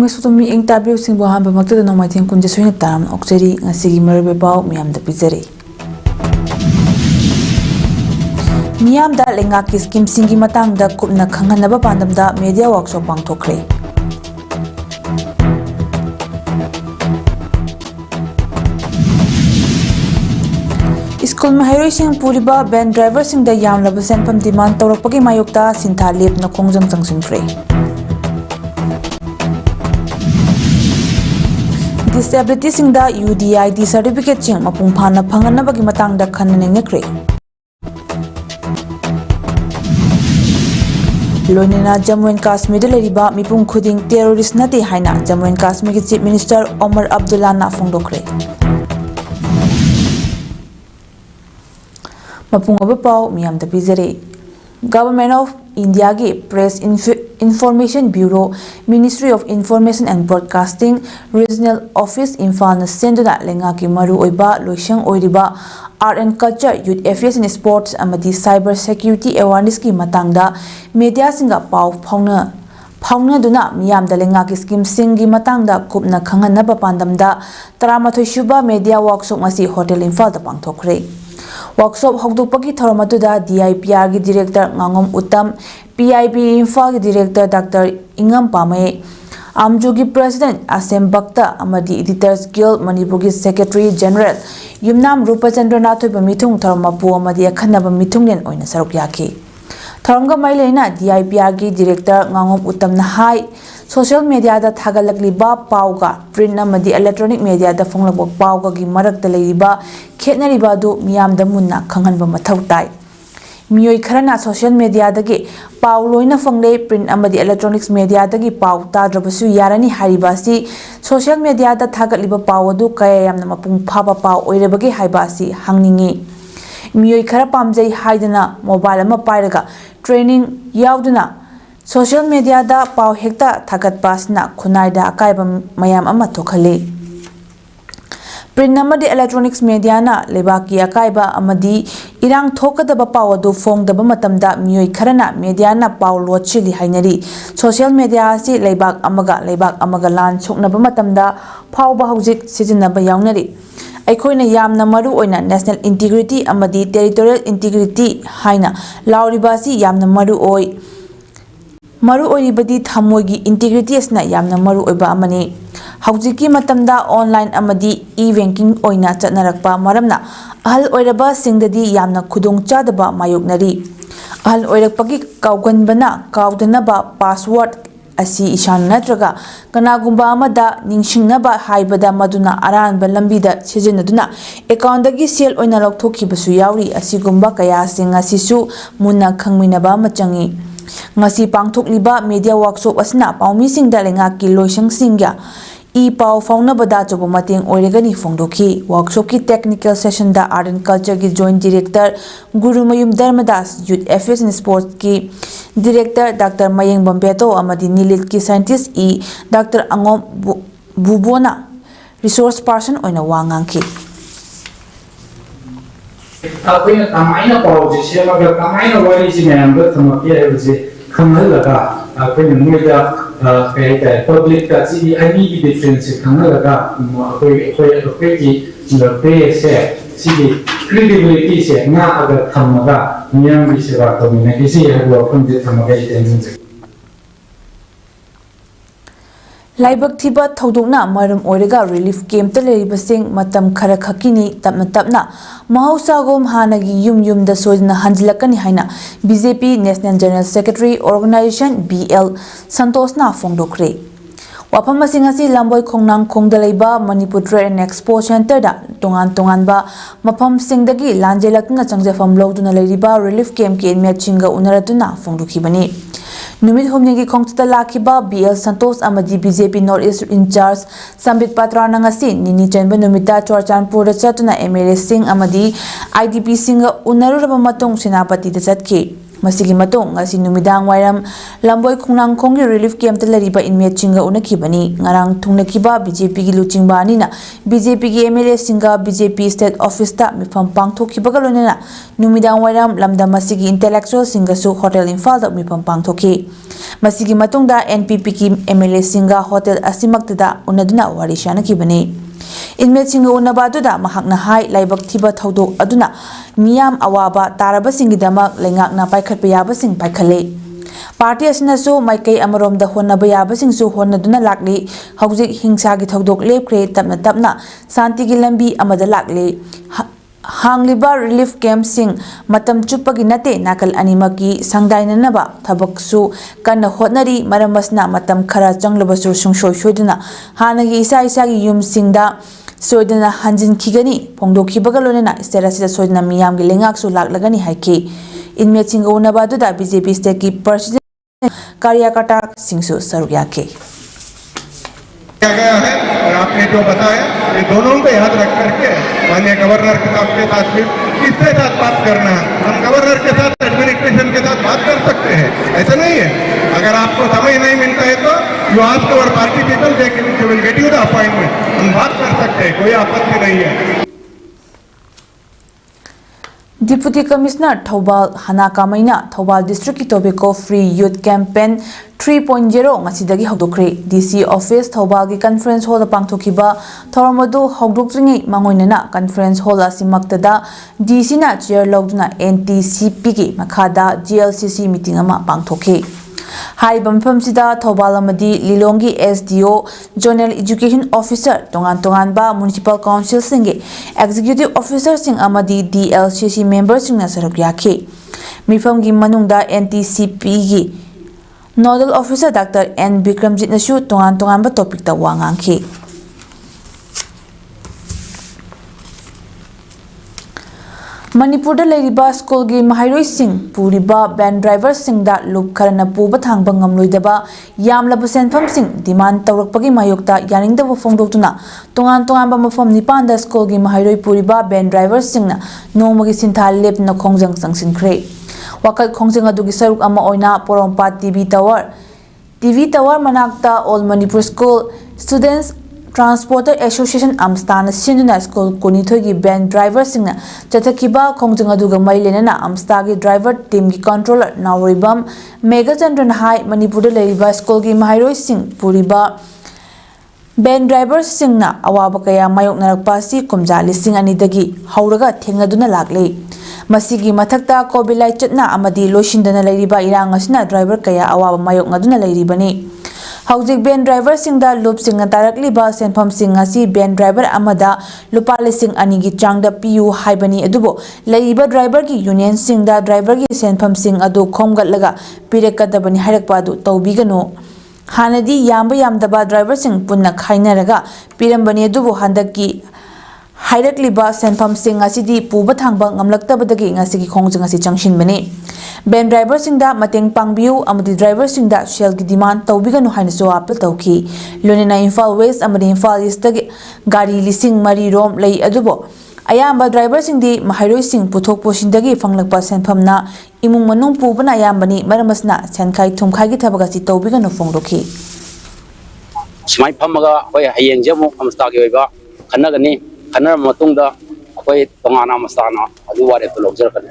Tumi sutumi ing tabiu singbo hamba makta da nomai tiang kunja suhina taram okseri ngasigi marabe bau miyam da pizari. Miyam da lengaki skim singi matang da kupna khanganaba pandam da media workshop pangthokre. School mahairoi sing puriba van driver sing da yamlaba senpam demand tawrakpagi mayokta sintha lepna khongjang changsinkhre. Disability sing da UDID certificate ching mapung phana phanganabagi matang da khananengakre. Loinena Jammu and Kashmir da leriba mipung khuding terrorist nati haina Jammu and Kashmir ki Chief Minister Omar Abdullah na phongdokre. Mapung abapau miyam da pizare. Government of India ki Press Information Bureau, Ministry of Information and Broadcasting, Regional Office Imphal na senduna lenga ki maru oiba loisang oiriba Art and Culture, Youth Affairs and Sports amadi Cyber Security Awareness ki matangda media singa pau phawna duna miyam da lenga ki scheme singi matangda kupna khanganaba pandamda 13 suba media workshop ngasi Hotel Imphal da pangthokre. Workshop hokdukpagi thoramatuda DIPR ki Director Ngangom Uttam, PIB Imphal ki Director Dr. Ingam Pame, Amju ki President Asem Bhakta amadi Editors Guild Manipur ki Secretary General Yumnam Rupachandra Nathoi Mithung Tharamapu amadi akhanaba mithunglen oina saruk yaki. Tharamga mailena DIPR ki Director Ngangom Uttam na hai social media da thagalakliba pauga print amadi electronic media da fonglakbok pauga gi marakta leiba khetnariba du miyam da munna khanghanba mathau tai. Miyoi kharana social media dagi pau loina fangle print amadi electronics media dagi pau tadrabasu yarani haribasi social media da thagatliba pau adu kaya yamna mapung phaba pau oirabagi haibasi hangningi. Miyoi khara pamjai haidana mobile ama pairaga training yauduna social media da pau hekta thagat pasna khunai da akaiba mayam ama thokhale. Print amadi electronics media na lebaki akaiba amadi irang thokadaba pau adu phongdaba matamda miyoi kharana media na pau lochili hainari social media si leibak amaga lan choknaba matamda phawba hojik sijinaba yaunari. Aikhoina yamna maru oina national integrity amadi territorial integrity haina lauribasi yamna maru oi. Maru oiribadi thamoigi integrity asna yamna maru oiba amani. Haujiki matamda online amadi e-banking oina chatnarakpa maramna ahal oiraba singdadi yamna khudong chadaba mayoknari. Ahal oirakpagi kauganbana kaudanaba password asi ishan natraga kanagumba amada ningsingnaba haibada maduna aranba lambida sijinaduna account dagi sel oina lokthokhibasu yauri asigumba kaya sing asisu munna khangminaba machangi. Ngasi pangthokliba media workshop asna paumi singda lenga ki loisang singya e pau fauna bada chobo mating oiregani phongdokhi. Workshop ki technical session da Art and Culture ki Joint Director Guru Mayum Dharmadas, Youth Affairs and Sports ki Director Dr. Mayeng Bambeto amadi Nilit ki Scientist e Dr. Angom Bubona Resource Person oina wangangki. Akwai kamaina project ce maga kamaina wani shi ne amba kuma fiye da ce kamar daga akwai ne da kai public ka ci ani difference kamar daga akwai ki da pese shi credibility ce na aga kamaga niyan bi shi ba to ne ki shi ya go kun je kamaga iten ce Laibak thiba thodokna maram oirega relief camp ta leribasing matam khara khakini tapna mahausa gom hanagi yum da soidna hanjilakani haina BJP National General Secretary Organization BL Santosna phongdokre. Wafam asing asi lamboi khongnang khongdaleiba Manipur Trade and Expo Center da tongan ba mafam singdagi lanjelakna changjafam loduna leriba relief camp ki matchinga unaratuna phongdokhibani. Numit humnigi khongta lakhiba BL Santos amadi BJP North East in charge Sambit Patra nangasi nini chanba numita Chorchanpur da chatuna MLA Singh amadi IDP Singh unaruraba matung Senapati da chatki. Masigi matong ngasi numidang wairam lamboi khungnang khonggi relief camp ta lariba inmate chinga unakibani ngarang thungnakiba BJP gi luchingba anina BJP gi MLA singa BJP state office ta mifam pangthokibaga lonena numidang wairam lamda masigi intellectual singa su hotel Imphal da mifam pangthoki masigi matungda NPP ki MLA singa hotel asimaktada unaduna warishana kibani inmate singa unabadуда mahakna hai laibak thiba thodok aduna miyam awaba taraba singidamak lengakna paikhatpa yaba sing paikhale party asinasu maikai amarom da honnaba yaba sing su honnaduna lakli haujik hingsa gi thodok lepkre tapna tapna santi gi lambi amada lakle hangliba relief camp sing matam chupagi nate nakal animaki sangdainanaba thabaksu kanna hotnari maramasna matam khara changlabasu sungsoi soiduna hanagi isa isa gi yum singda soidana hanjin khigani phongdokhibaga lonena sterasida soidana miyam gi lengaksu laklagani haiki inmate singa unabadu da BJP state ki president कार्यकर्ता सिंसु सरुक याके क्या गया है और आपने जो बताया ये दोनों को याद रख करके माननीय गवर्नर के साथ भी किसके साथ बात करना है हम गवर्नर के साथ एडमिनिस्ट्रेशन के साथ बात कर सकते हैं ऐसा नहीं है अगर आपको समय नहीं मिलता है तो you ask our party people they will get you the appointment हम बात कर सकते हैं कोई आपत्ति नहीं है Deputy Commissioner Thobal Hanakamaina Thobal District ki Tobacco Free Youth Campaign 3.0 ngasidagi hawdokre DC Office Thobal gi Conference Hall pangthokiba thoramadu hawdokringi mangoinana Conference Hall asimaktada DC na chair logduna NTCP gi makhada GLCC meeting ama pangthoki Hai Bamfam Sida Thobal amadi Lilongi SDO Zonal Education Officer tongan ba Municipal Council singe Executive Officer sing amadi DLCC members sing nasaruk yakhe Mifam gi manungda NTCP gi Nodal Officer Dr. N Bikramjit nasu tongan ba topic ta wangangkhe Manipur da leriba school gi mahairoi sing puriba van driver sing da loop kharana puba thangba ngamloidaba yamlaba senfam sing demand tawrakpagi mayokta yaningdaba phongdoktuna tongan ba mafam nipan da school gi mahairoi puriba van driver sing na nomagi sinthal lepna khongjang sangsinkhre wakal khongjang adugi saruk ama oina porompa TV Tower manakta All Manipur School Students Transporter Association Amstana Sinduna School Kunithogi van driver singna chathakiba khongjang aduga mailenana Amsta gi driver team gi controller Nauribam Megachandran Hai Manipur da leriba school gi mahairoi sing puriba van driver singna awaba kaya mayoknarakpa si kumja lising anidagi hauraga thengaduna laklei masigi mathakta kobilai chatna amadi loishindana leriba irang asina driver kaya awaba mayokngaduna leribani Haujik van driver singda loop singna tarakli ba senpham sing asi van driver amada lupa lising anigi changda piu haibani adubo laiba driver gi union singda driver gi senpham sing adu khomgatlaga pirekadabani hairakpa adu tawbigano hanadi yamdaba driver sing punna khainaraga pirambani adubo handaki hairakliba senpham sing asidi puba thangba ngamlaktabadagi ngasigi khongjang asi changshinbani van driver singda mateng pangbiu amadi driver singda shell gi demand tawbiganu haina so appeal tawki lonena Imphal West amadi Imphal East gi gari lising mari rom lei adubo ayamba driver singdi mahairoi sing puthok posindagi fanglakpa senphamna imung manung pubana ayambani maramasna senkhai thumkhai gi thabagasi tawbiganu phongdoki smai phamaga hoi hayeng jamu amsta gi oiba khanagani khanar matungda hoi tongana masana adu ware to logjar kan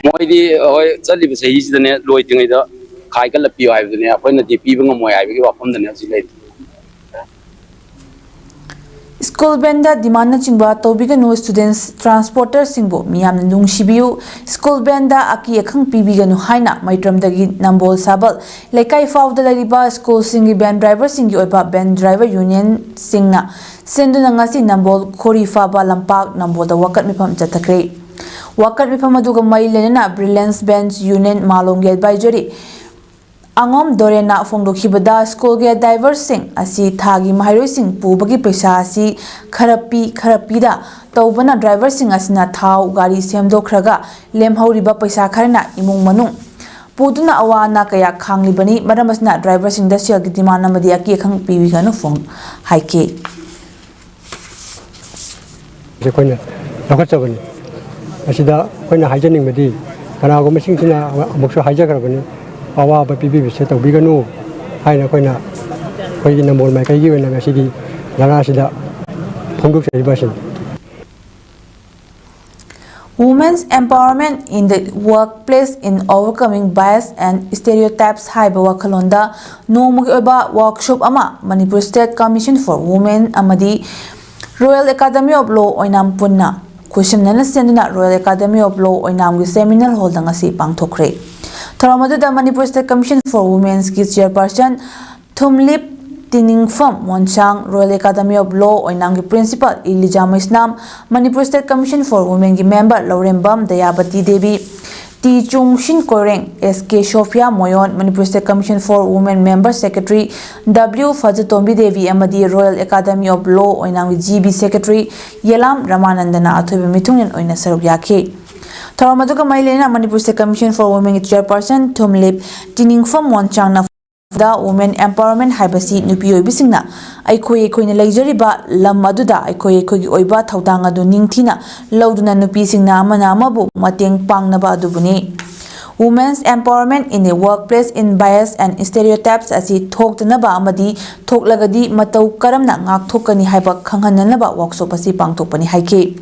moidi hoi chali bse hi sidane loi tingai da khai kala pi ai bune apoina di pi bang moi ai bi wafam dane silai School banda demand na chingba tawbiganu students transporter singbo miyamna nungsibiu school banda aki akhang pibiganu haina maitramdagi nambol sabal lekai fawda lariba school singi van driver singi oiba van driver union singna senduna ngasi nambol khorifa ba lampak nambol da wakat mifam chatakre wakat mifam aduga mailenana brilliance bench union malongge advisory Angom Dorena Fongdokhibada School ge driver sing asi thagi mahairoi sing pubagi paisa asi kharapi da tawbana driver sing asina thau gari semdokhraga lemhauriba paisa kharna imung manung puduna awana kaya khanglibani maramasna driver sing da sel gi demand amadi aki khang piwi ganu phone haike je konya lokachabani ꯑꯁꯤꯗ ꯑꯩꯈꯣꯏꯅ ꯍꯥꯏꯖꯅꯤꯡꯕꯗꯤ ꯀꯅꯥꯒꯨꯝꯕꯁꯤꯡꯁꯤꯅ ꯑꯃꯨꯛꯁꯨ ꯍꯥꯏꯖꯈ꯭ꯔꯕꯅꯤ ꯑꯋꯥꯕ ꯄꯤꯕꯤꯕꯁꯦ ꯇꯧꯕꯤꯒꯅꯨ ꯍꯥꯏꯅ ꯑꯩꯈꯣꯏꯒꯤ ꯅꯝꯕꯣꯜ ꯃꯥꯏꯀꯩꯒꯤ ꯑꯣꯏꯅ ꯉꯁꯤꯒꯤ ꯖꯒꯥꯁꯤꯗ ꯐꯣꯡꯗꯣꯛꯆꯔꯤꯕ ꯑꯁꯤꯅꯤ. Women's empowerment in the workplace in overcoming bias and stereotypes haiba wakhalonda nomagi oiba workshop ama Manipur State Commission for Women amadi Royal Academy of Law oinam punna Kushamnana senduna Royal Academy of Law oinam gi seminar hall da ngasi pangthokre. Thoramadu Manipur State Commission for Women's ki chairperson Thumlip Tiningfam Monchang Royal Academy of Law oinang principal Ilijama Islam Manipur State Commission for Women ki member Laurembam Dayabati Devi T Chung Shin Koreng SK Shofia Moyon Manipur State Commission for Women member secretary W Fajatombi Devi amadi Royal Academy of Law oinang GB secretary Yelam Ramanandana athoiba mitungen oina saruk yakhe. Thoramadu ka mailena Manipur State Commission for Women ki chairperson Thumlip Tiningfam Monchang na The women empowerment haibasi nupi oibisingna aikoina leijariba lam aduda aikogi oiba thaudang adu ningthina lauduna nupi singna amana amabu mateng pangnaba adubuni. Women's empowerment in the workplace in bias and stereotypes asi thoktanaba amadi thoklagadi matau karamna ngak thokani haiba khanghananaba workshop asi pangthokpani haike.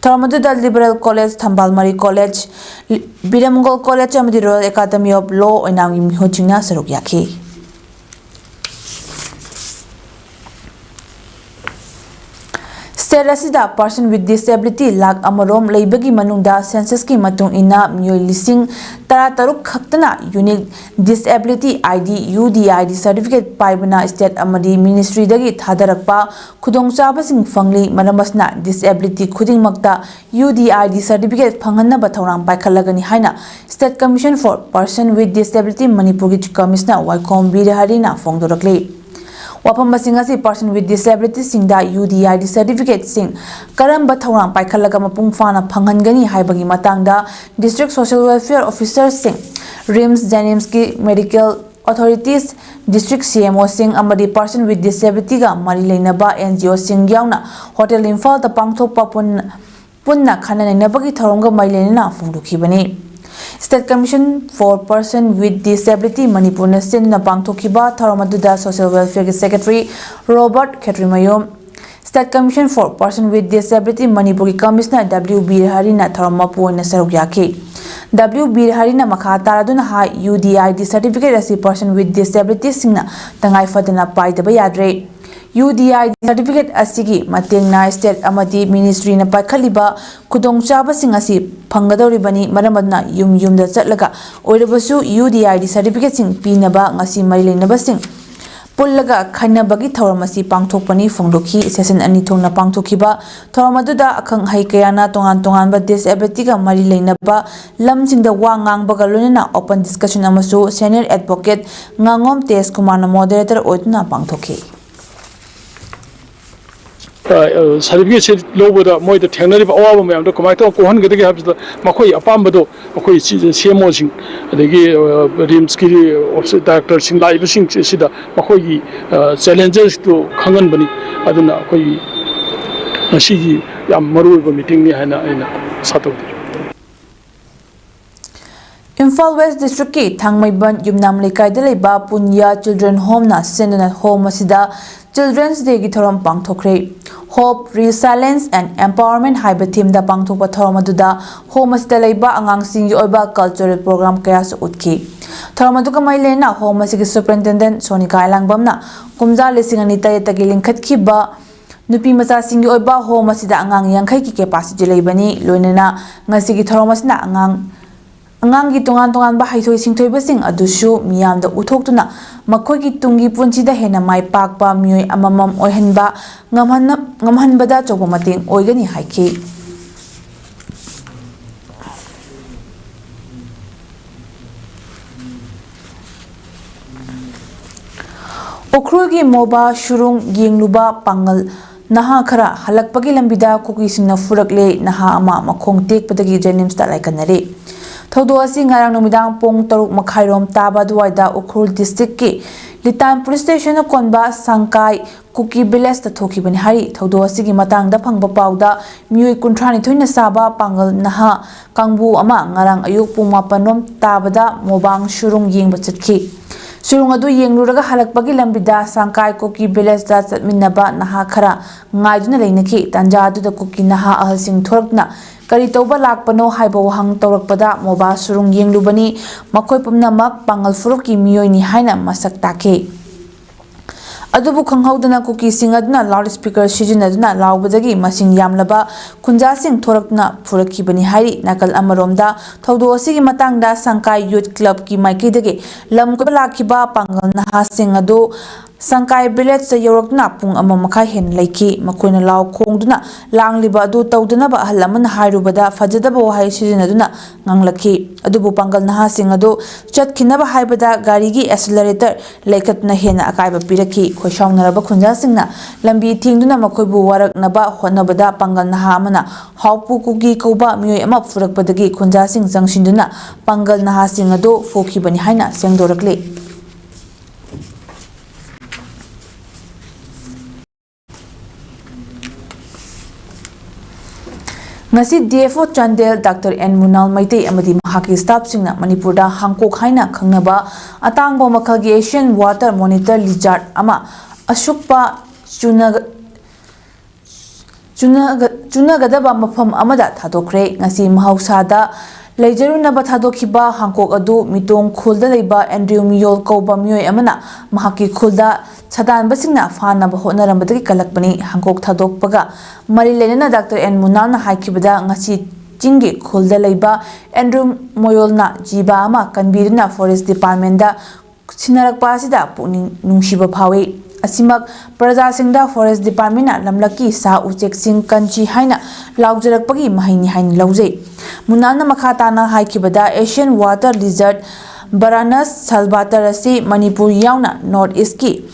Thoramadu Liberal College, Thambalmari College, Biramgol College amadi Royal Academy of Law oinam mihochingna saruk yakhe. State asida person with disability lag amarom leibagi manungda census ki matung ina miyoi lising taruk khaktana unique disability ID UDID certificate paibana state amadi ministry dagi thadarakpa khudongchaba sing fangli maramasna disability khuding makta UDID certificate phanghanna ba thorang paikhalagani haina State Commission for Person with Disability Manipur ki commissioner Waikom Birharina phongdorakle. Wapam masingasi person with disability singda UDID certificate sing karamba thorang paikhallaga mapung fana phangangani haibagi matangda district social welfare officers sing RIMS Janims ki medical authorities district CMO sing amadi person with disability ga mari leinaba NGO sing yauna hotel Imphal ta pangthokpa punna khananabagi thorongga mailena phongdukhibani. State Commission for Person with Disability Manipur Nasin na pangthokiba Thoramadu Social Welfare Secretary Robert Khetrimayom State Commission for Person with Disability Manipur ki Commissioner W Birharina Thoramapu na saruk yakhe. W Birharina makha taraduna ha UDID certificate asi person with disability singna tangai fadana paidaba yadre. UDID certificate asigi matengna state amadi ministry na pakhaliba khudongchaba sing asi phangadoribani maramadna yumda chatlaga oirabasu UDID certificate sing pinaba ngasi mari leinaba sing pullaga khanabagi thoramasi pangthokpani phongdokhi session ani thongna pangthokhiba thoramaduda akhang hai kayana tongan ba disability ga mari leinaba lamsingda wa ngangbaga lonena open discussion amasu senior advocate ngangom tes kumar na moderator oitna pangthokhi. Certificate lobada moida thengnariba awaba mayam do kamai to kohan gedagi habda makhoi apambado makhoi CMO sing adagi RIMS ki officer director sing live sing sida makhoi gi challenges to khangan bani aduna koi asigi yam maruiba meeting ni haina aina satodi. Imphal West District ki Thangmaiban Yumnam Lekai da leiba Punya Children Home na senduna home asida Children's Day ki thoram pangthokre. Hope, Resilience and Empowerment haiba theme da pangthokpa thoramaduda home asida leiba angang sing gi oiba cultural program kaya su utki. Thoramadu ka mailena home asigi superintendent Sonika Ailangbamna kumja lesingani tayeta gi lingkhatki ba nupi macha sing gi oiba home asida angang yangkhai ki capacity leibani loinena ngasigi thoramasna angang gi tongan ba haithoi singthoi basing adushu miyamda uthoktuna makhoi gi tungi punchida hena mai pakpa mioi amamam oihanba ngamhanbada chobo mateng oigani haike. Ukrul gi moba shurung yengluba pangal naha khara halakpagi lambida kuki singna furakle naha ama makhong tekpadagi Janims ta laikanare. Thodo asi ngarang numidang pong taruk makhairom taba duwaida Ukrul district ki Litan Police Station Konba Sangkai Kuki Village Thokibani Hari Thodo Sigi Matang da Pangba Pauda Mui Kuntrani Tuina Saba Pangal Naha Kangbu Ama Ngarang Ayuk Puma Panom Tabada Mobang Shurung Ying Bachatki Shurung Adu Ying Luraga Halakbagi Lambida Sangkai Kuki Village da Minaba Naha Kara Ngaiduna Lainaki Tanja Adu the Kuki Naha Alsing Torkna Kari Toba Lakpano Haibo Hang Torakpada Moba Surung Ying Lubani Makoi Pumnamak Pangal Furuki Miyoi ni Haina Masak Take Adubu Kanghaudana Kuki Singadna loudspeaker Shijinaduna Laubadagi Masing Yamlaba Kunja Sing Torakna Furaki Bani Hari Nakal Amaromda Todo Sigi Matangda Sangkai Youth Club Ki Maikidagi Lam Kubalakiba Pangal Naha Singadu Sangkai Village sa Yorokna Pung Amamakay Hen Laiki Makoina Lao Kongduna Lang Liba Adu Tauduna Ba Halaman Hairubada Fajadaba Wahay Shijinaduna Nganglaki Adubu Pangal Naha Singadu Chat Kinaba Haibada Garigi Accelerator Laikatna Hena Akaiba Piraki Khoshong Naraba Kunja Singna Lambi Tingduna Makoibu Warak Naba Honabada Pangal Naha Amana Haupu Kuki Koba Miyoi Amap Furakpadagi Kunja Sing Zangshinduna Pangal Naha Singadu Foki Bani Haina Sengdorakli Ngasi DFO Chandel Dr. N. Munal Maitei amadi mahaki staff singna Manipurda Hangkok haina khangnaba atangbo makalgi Asian Water Monitor Lizard ama asukpa chunagadaba mafam amada thadokre ngasi mahausada Leijarunaba thadokhiba Hangkok adu mitong khulda leiba Andrew Miyol Koba Miyoi amana mahaki khulda Sadan basingna Fanaba Honarambadagi Kalakbani Hangkok Thadokpaga Mari Lenana Dr. N. Munalna Haikibada Ngasi Jingi Khulda Leiba Andrew Moyolna Jiba Ama Kanbirina Forest Department da Sinarakpa Asida Puning Nungshiba Phawi Asimak Praja Singda Forest Department na Lamlaki Sa Uchek Sing Kanchi Haina Laugjarakpagi Mahini Hain Laujay Munalna Makhatana Haikibada Asian Water Lizard Baranas Salbatarasi Manipur Yauna North East Ki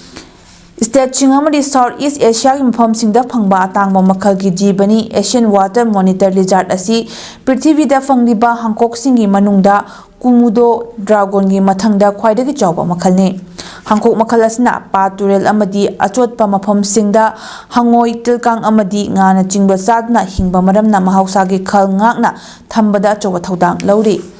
State Chingamadi South East Asia ki mafam singda phangba atangba makhal ki jibani Asian Water Monitor Lizard asi Prithivida fangliba Hangkok singi manungda Kumudo Dragon gi mathangda khwaidagi chawba makhalni Hangkok makhal asna paturel amadi achotpa mafam singda hangoi tilkang amadi ngana chingba sadna hingba maramna mahausa gi khal ngakna thambada chowa thodang lauri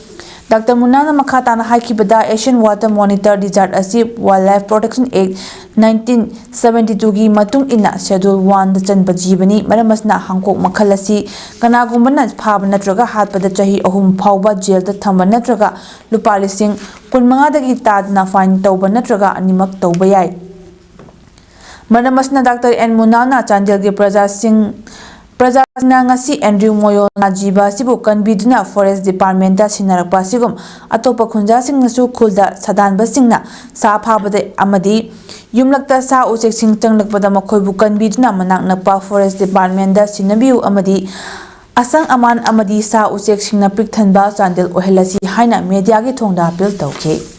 Dr. Munana Makhatana Haikibada Asian Water Monitor Lizard asi Wildlife Protection Act 1972 gi matung ina Schedule 1 da chanba jibani maramasna Hangkok makhal asi kanagumbana phaba natraga hatpada chahi ahum phawba jail da thamba natraga lupa lising 15 dagi tadna fine tawba natraga animak tawba yai maramasna Dr. N. Munana Chandel gi Praja Ngasi Andrew Moyol Najiba Sibu Kanbiduna Forest Department da Sinarakpa Sigum Atopa Kunja Sing Nasu Khulda Sadan Basingna Sa Phabade Amadi Yumlakta Sa Uchek Sing Changlakpada Makhoibu Kanbiduna Manak Nakpa Forest Department da Sinabiu Amadi Asang Aman Amadi Sa Uchek Singna Pikthanba Chandel Ohelasi Haina Media gi Thongda Appeal Tawke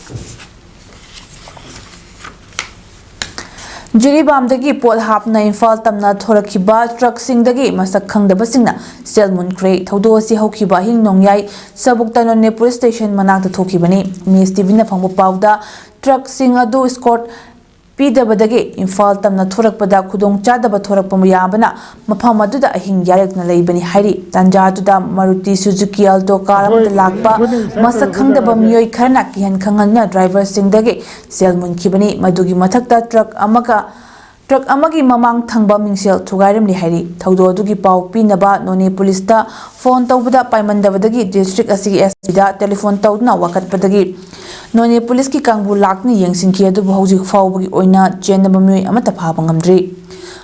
Jiribamdagi Pol Hapna Infal Tamna Thorakiba Truck Singdagi Masak Khangdabasingna Selmun Kray Thodosi Hokiba Hing Nongyai Sabuktanone Police Station Manakta Thokibani Miss Divina Phangbo Pauda Truck Singadu Escort Pidabadagi Infal Tamna Thorakpada Khudong Chadaba Thorakpa Yabana Mafam aduda Ahing Yarekna Leibani Hari Tanja aduda Maruti Suzuki Alto car amada lakpa Masak Khangdaba Miyoi Kharna Kihan Khangalna driver Singdagi Selmun Kibani Madugi Mathakta truck amagi mamang thangba mingsel thugairamli hari thaudo adugi pau pinaba Noni police ta phone tawbada paimandabadagi district asigi SP da telephone tawdna wakatpadagi Noni police ki kangbu lakni yengsingki adu hauji fawbagi oina chenaba miyoi amata phaba ngamdri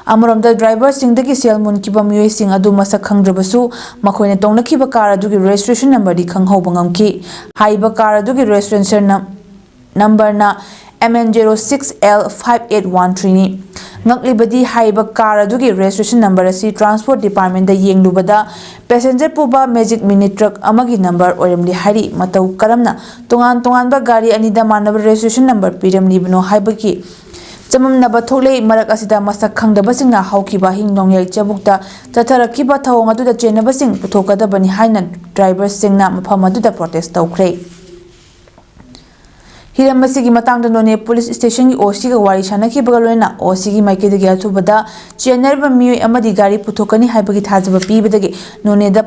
Amaramda driver singdagi selmun kiba miyoi sing adu masak khangdrabasu makhoina tongnakiba car adugi registration number di khanghauba ngamki haiba car adugi registration number na MN06L5813 ni Ngaklibadi haiba car adugi registration number asi transport department da yenglubada passenger puba magic mini truck amagi number oramli hari matau karamna tongan ba gari anida manaba registration number piramli bino haibaki chamam naba thole marak asida masak khangdaba singna haukiba hing nongyai chabukta tatharakiba thawng aduda chenaba sing puthokada bani haina driver singna mafam aduda protest tawkhre हिरम असिगी मतंग नोने police station की OC का वारी सानखिबगा लोइना ओसी की माइकेदगी अथुबदा चेनरबा मियोय अमदी गाड़ी पुथोकनी हाइबगी थाजबा पीबदगी नोनेदा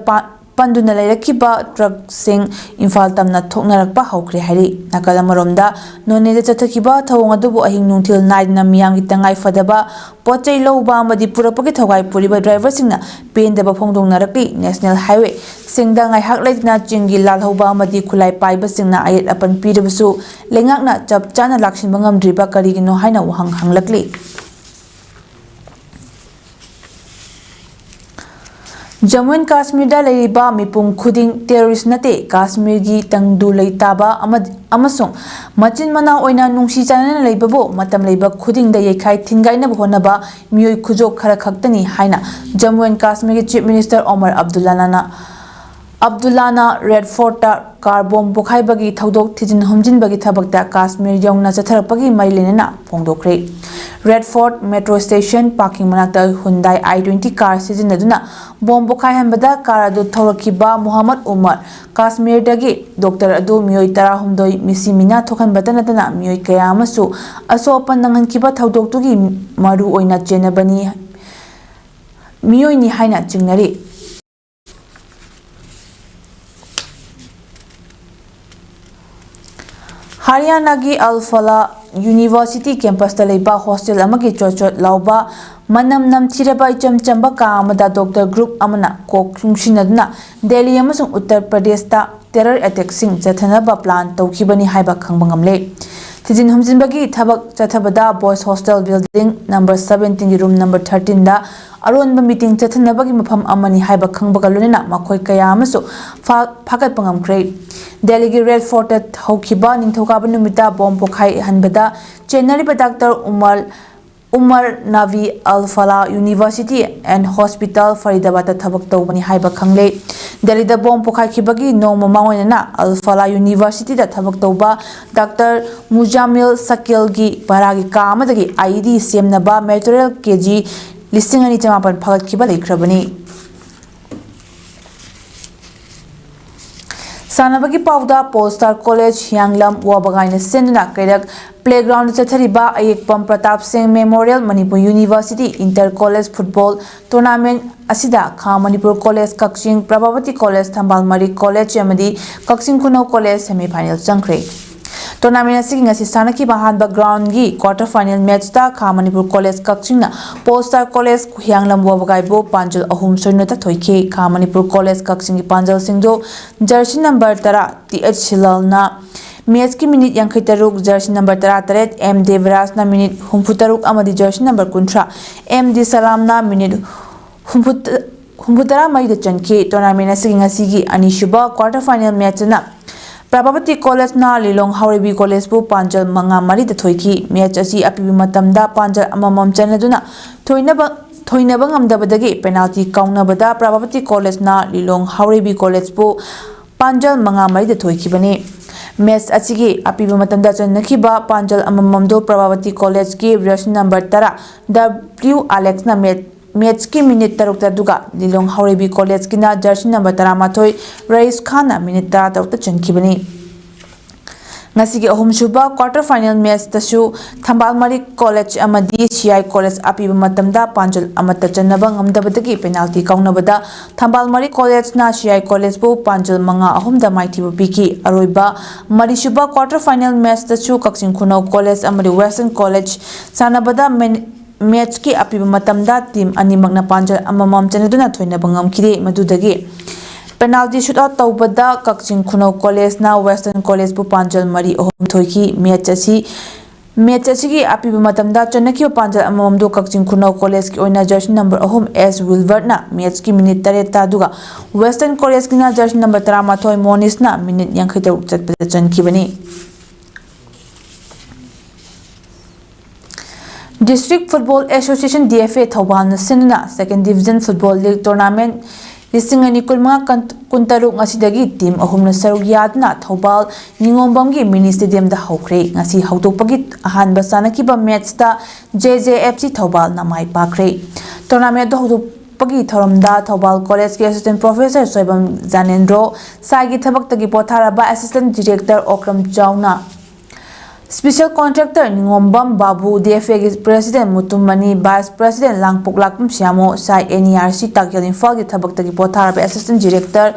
पंदुना लेरखिबा ट्रकसिंग इम्फाल तमना थोकनरकपा हौख्रे हाइरि नाकल अमरोमदा नोनेदा चथखिबा थवंग अदुबु अहिंग नुंथिल नाइदना मियामगी तंगाई फदबा पोचै लौबा अमदी पुरपगी थौगाई पुरिबा ड्राइवर सिंगना पेंदबा फोंदोंनरकली नेशनल हाईवे सिंगदा ngaihak leitna chinggi lalhauba amadi khulai paiba singna ayet apan pirabasu lengakna chap chana laksinba ngamdriba karigino haina wahang hanglakli Jammu and Kashmir da leiriba mipum khuding terrorist nate Kashmir gi tangdu leitaba amasung machin mana oina nungsi chanana leibabu matam leiba khuding da yekhai thingaina honaba miyoi khujok khara khaktani haina Jammu and Kashmir gi Chief Minister Omar Abdullana Red Fort car bomb pokhai thaudok thijin humjin bagi thabakta Kashmir yauna chatharapagi mailenena phongdokre Red Fort Metro Station parking manakta Hyundai i20 car sizinaduna bomb pokhai hanbada car adu thawrakiba Muhammad Umar Kashmir dagi Dr. adu miyoi tara humdoi misi mina thokan batanatana miyoi kaya amasu asopan nanghankiba thaudok tugi maru oina chenabani miyoi ni haina chingnari Haryana gi Al-Fala University campus da leiba hostel amagi chochot lauba manam nam thiraba icham chamba ka amada doctor group amana kok khungsinadna Delhi amasung Uttar Pradesh ta terror attack sing chathanaba plan tawkhibani haiba khangbangamle Tijin humjinbagi thabak chathabada boys hostel building number 17 room number 13 da aronba meeting chathanabagi mafam amani haiba khangbaga lunena makhoi kaya amasu phagat pangam grade Delhi gi Red Fort haukiba ningthokaba numita bomb pokhai hanbada Chennai Dr. Umar Navi Al-Fala University and Hospital Faridabad thabak tawbani haiba khangle Delhi da bomb pokhai khibagi nongma maoina Al-Fala University da thabak tawba Dr. Mujamil Sakil gi baragi kamadagi ID semnaba material kg listing ani chamapan phagat khiba leikrabani Sanabagi Pauda Polestar College Hyanglam Wabagaina Senduna Kedak Playground Chathariba Ayekpam Pratap Singh Memorial Manipur University Inter College Football Tournament Asida Kha Manipur College Kakching Prabhavati College Thambalmari College Amadi Kakching Khunau College semi final changkre Tournament asigi ngasi sanaki bahanba ground gi quarter final match ta Kha Manipur College Kakching na Polestar College Hyanglam Wabagai bo panjal ahum soino ta thoike Kha Manipur College Kakching gi panjal singdo jersey number 10 TH Shilal na match ki minute yankhai taruk jersey number 13 M Devraj na minute humfutaruk amadi jersey number 13 MD Salam na minute humputara mai da chanke tournament asigi ngasi gi anishuba quarter final match na Prabhavati College na Lilong Hauribi College bu panjal manga mari da thoiki match asi apibi matamda panjal amamam chanaduna thoinaba ngamdabadagi penalty kaunabada Prabhavati College na Lilong Hauribi College bu panjal manga mari da thoiki bani match asigi apibi matamda chanakhiba panjal amamam do Prabhavati College ki jersey number 10 W Alex na match ki minute taruk duga Lilong Hauribi College ki na jersey number 13 Rais Khan na minute 13 ta chankibani ngasigi ahum suba quarter final match tasu Thambalmari College amadi CI College apiba matamda panjal amata chanaba ngamdabadagi penalty kaunabada Thambalmari College na CI College bu panjal manga ahum da maithiba piki aroiba mari suba quarter final match tasu Kakching Khunau College amadi Western College sanabada match ki apiba matamda team animakna panjal amamam chanaduna thoina bangam kire madudagi penalty shootout tawbada Kakching Khunau College na Western College bu panjal mari ahum thoiki match asi ki apiba matamda chanaki panjal amamam do Kakching Khunau College ki oina jersey number ahum S Wilbert na match ki minute 3 ta duga Western College ki na jersey number 13 Monis na minute 63 chatpada chankibani District Football Association DFA Thawbal na sinna Second Division Football League Tournament lisingani kulma kuntaruk ngasidagi team ahum na saruk yadna Thawbal Ningombamgi Mini Stadium da hawkre ngasi hawtokpagi ahanba sanakiba match ta JJFC Thawbal na mai pakre tournament do hawtokpagi thoramda Thawbal College ki Assistant Professor Soibam Zanendro sagi thabaktagi potharaba Assistant Director Okram Chauna Special Contractor Ningombam Babu, DFA President Mutumani, Vice President Langpuk Lakpum Siamo, Sai NERC Takyal Infal Tabak Potar, Assistant Director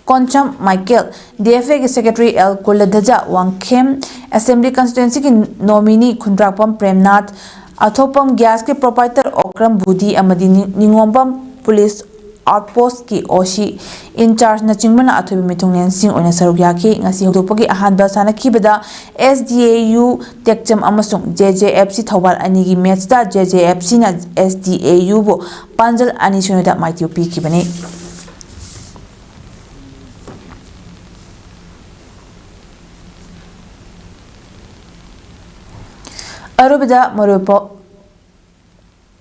Koncham Michael, DFA Secretary L Kuladaja Wangkem, Assembly Constituency Nominee Kundrapam Premnath, Athopam Gas ke Proprietor Okram Budi Amadi Ningombam Police Outpost ki Oshi in charge na chingmana athobi mitungnen sing oina sarugya ki ngasi hudopagi ahanba sana kibada SDAU tekcham amasung JJFC thawal ani gi match da JJFC na SDAU bo panjal ani sonida maitio pi kibani arubida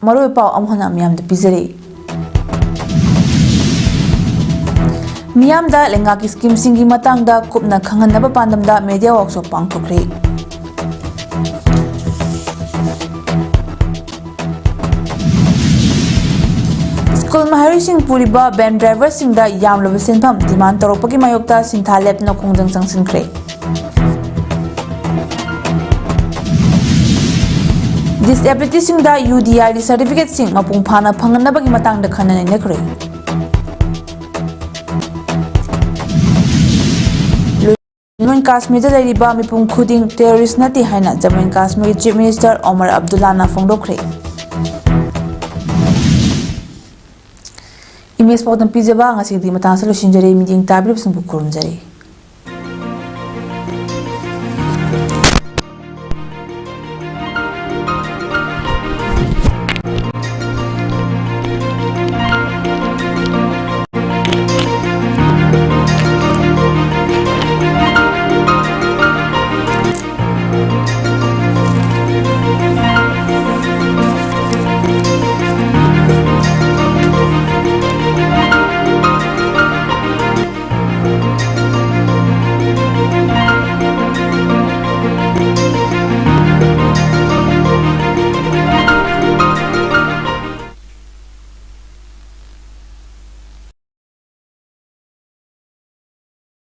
marupa amhona miyam da pizari Miyamda lengaki scheme singi matangda kupna khanganaba pandamda media workshop pangthokre. School mahari sing puriba van driver singda yamlaba senpham demand toropagi mayokta sinthalep na khongjang changsinkhre. Disability singda UDI certificate sing mapung phana phanganabagi matangda khanane nekre. Jammu and Kashmir da leriba mipum khuding terrorist nati haina Jammu and Kashmir Chief Minister Omar Abdullah na phongdokre. Image PAODAM pijaba ngasi di matang solution jare meeting tabib sung bukurun jare.